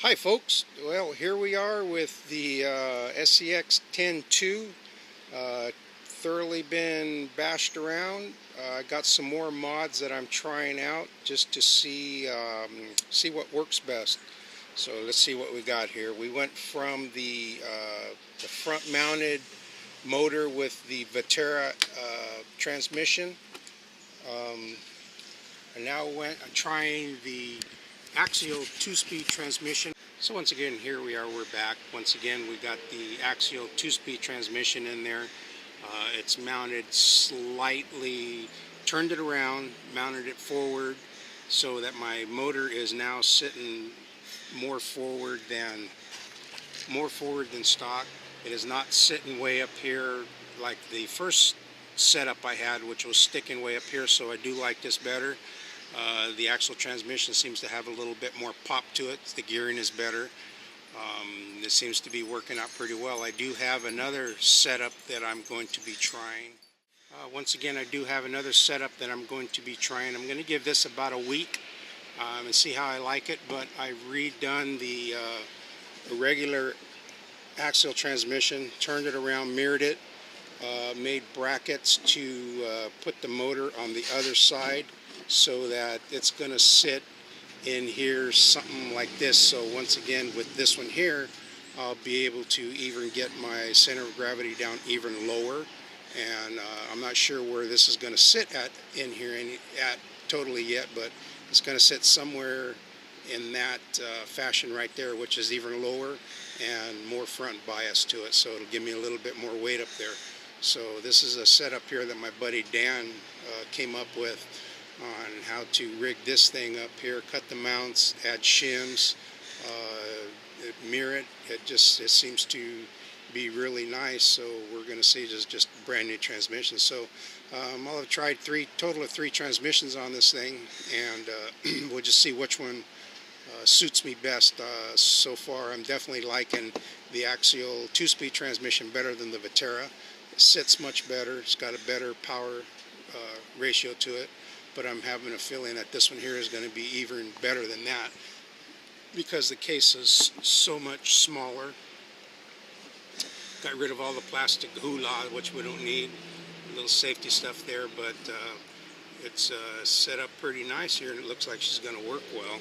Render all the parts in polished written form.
Hi folks, well here we are with the SCX10 thoroughly been bashed around. I got some more mods that I'm trying out just to see what works best. So let's see what we got here. We went from the front mounted motor with the Vetera transmission, and now I'm trying the axial 2-speed transmission. So once again, here we are, we're back. Once again, we got the axial 2-speed transmission in there. It's mounted slightly, turned it around, mounted it forward so that my motor is now sitting more forward than stock. It is not sitting way up here like the first setup I had, which was sticking way up here, so I do like this better. The axle transmission seems to have a little bit more pop to it. The gearing is better. It seems to be working out pretty well. I do have another setup that I'm going to be trying. Once again, I do have another setup that I'm going to be trying. I'm going to give this about a week and see how I like it, but I've redone the regular axial transmission, turned it around, mirrored it, made brackets to put the motor on the other side so that it's going to sit in here something like this. So once again, with this one here, I'll be able to even get my center of gravity down even lower, and I'm not sure where this is going to sit at in here totally yet, but it's going to sit somewhere in that fashion right there, which is even lower and more front bias to it, so it'll give me a little bit more weight up there. So this is a setup here that my buddy Dan came up with on how to rig this thing up here, cut the mounts, add shims, mirror it. It seems to be really nice. So we're going to see just brand new transmission. So I'll have tried total of three transmissions on this thing, and we'll just see which one suits me best. So far I'm definitely liking the axial 2-speed transmission better than the Vetera. It sits much better. It's got a better power ratio to it, but I'm having a feeling that this one here is going to be even better than that because the case is so much smaller. Got rid of all the plastic hula, which we don't need. A little safety stuff there, but it's set up pretty nice here, and it looks like she's going to work well.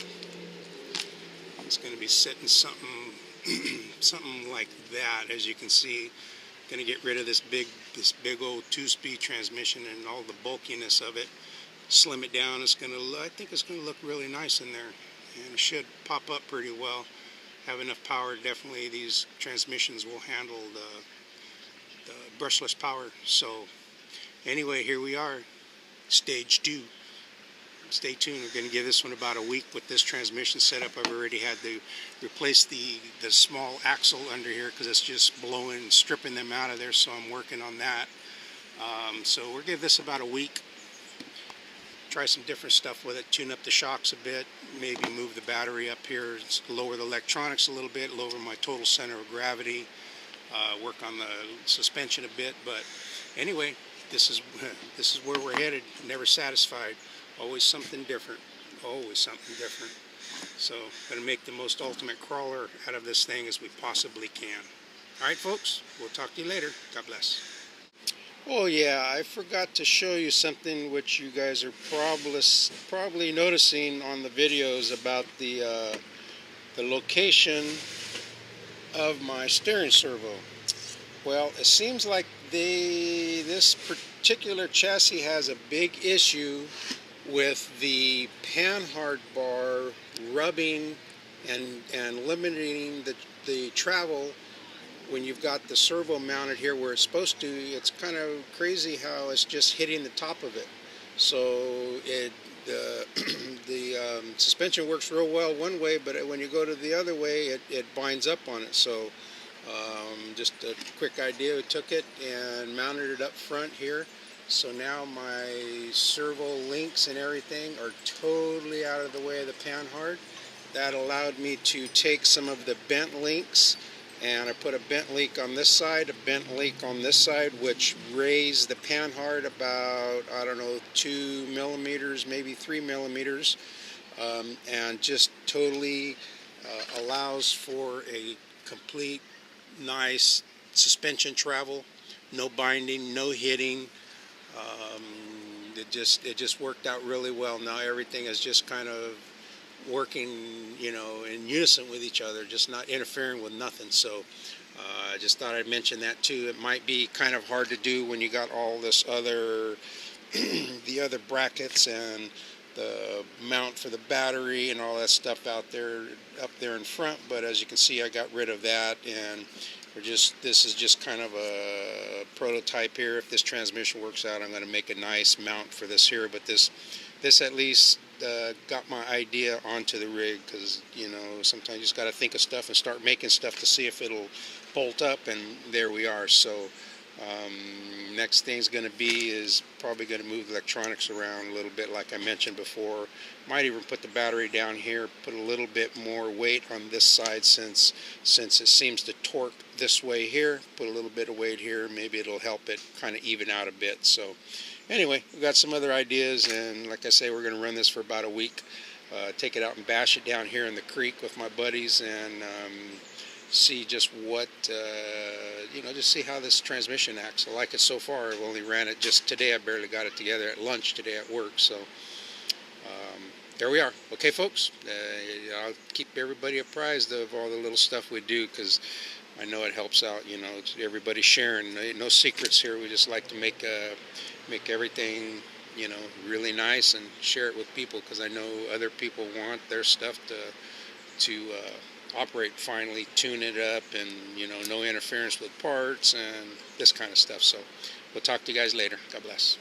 It's going to be sitting something like that, as you can see. Going to get rid of this big old 2-speed transmission and all the bulkiness of it. Slim it down. I think it's going to look really nice in there, and it should pop up pretty well. Have enough power. Definitely these transmissions will handle the brushless power. So anyway, here we are, stage 2. Stay tuned. We're going to give this one about a week with this transmission setup. I've already had to replace the small axle under here because it's just blowing and stripping them out of there, so I'm working on that. So we'll give this about a week. Try some different stuff with it, tune up the shocks a bit, maybe move the battery up here, lower the electronics a little bit, lower my total center of gravity, work on the suspension a bit. But anyway, this is where we're headed. Never satisfied. Always something different. Always something different. So going to make the most ultimate crawler out of this thing as we possibly can. All right, folks. We'll talk to you later. God bless. Oh yeah, I forgot to show you something which you guys are probably noticing on the videos about the location of my steering servo. Well, it seems like this particular chassis has a big issue with the panhard bar rubbing and limiting the travel. When you've got the servo mounted here where it's supposed to, it's kind of crazy how it's just hitting the top of it. So the suspension works real well one way, but when you go to the other way, it binds up on it. So just a quick idea, we took it and mounted it up front here. So now my servo links and everything are totally out of the way of the panhard. That allowed me to take some of the bent links, and I put a bent link on this side, a bent link on this side, which raised the panhard about, I don't know, 2 millimeters, maybe 3 millimeters, and just totally allows for a complete nice suspension travel, no binding, no hitting. um, it just worked out really well. Now everything is just kind of working, you know, in unison with each other, just not interfering with nothing. So I just thought I'd mention that too. It might be kind of hard to do when you got all this other the other brackets and the mount for the battery and all that stuff out there up there in front, but as you can see I got rid of that, and this is just kind of a prototype here. If this transmission works out, I'm going to make a nice mount for this here, but this at least got my idea onto the rig, because you know, sometimes you just got to think of stuff and start making stuff to see if it'll bolt up, and there we are. So next thing's going to be is probably going to move the electronics around a little bit, like I mentioned before. Might even put the battery down here, put a little bit more weight on this side, since it seems to torque this way here. Put a little bit of weight here, maybe it'll help it kind of even out a bit. So anyway, we've got some other ideas, and like I say, we're going to run this for about a week. Take it out and bash it down here in the creek with my buddies, and see just what, you know, just see how this transmission acts. I like it so far. I've only ran it just today. I barely got it together at lunch today at work. So there we are. Okay, folks, I'll keep everybody apprised of all the little stuff we do, because I know it helps out. You know, everybody's sharing. No secrets here. We just like to make everything, you know, really nice and share it with people, because I know other people want their stuff to operate finally, tune it up, and you know, no interference with parts and this kind of stuff. So we'll talk to you guys later. God bless.